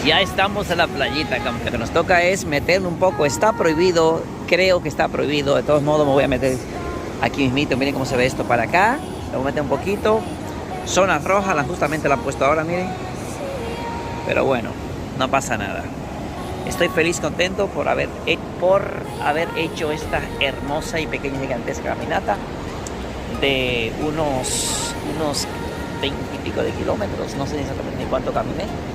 Ya estamos en la playita, lo que nos toca es meterle un poco. Está prohibido, creo que está prohibido. De todos modos me voy a meter aquí mismito. Miren cómo se ve esto para acá. Le voy a meter un poquito. Zonas rojas, justamente la han puesto ahora, miren. Pero bueno, no pasa nada. Estoy feliz, contento por haber hecho esta hermosa y pequeña gigantesca caminata de unos 20 y pico de kilómetros. No sé exactamente ni cuánto caminé,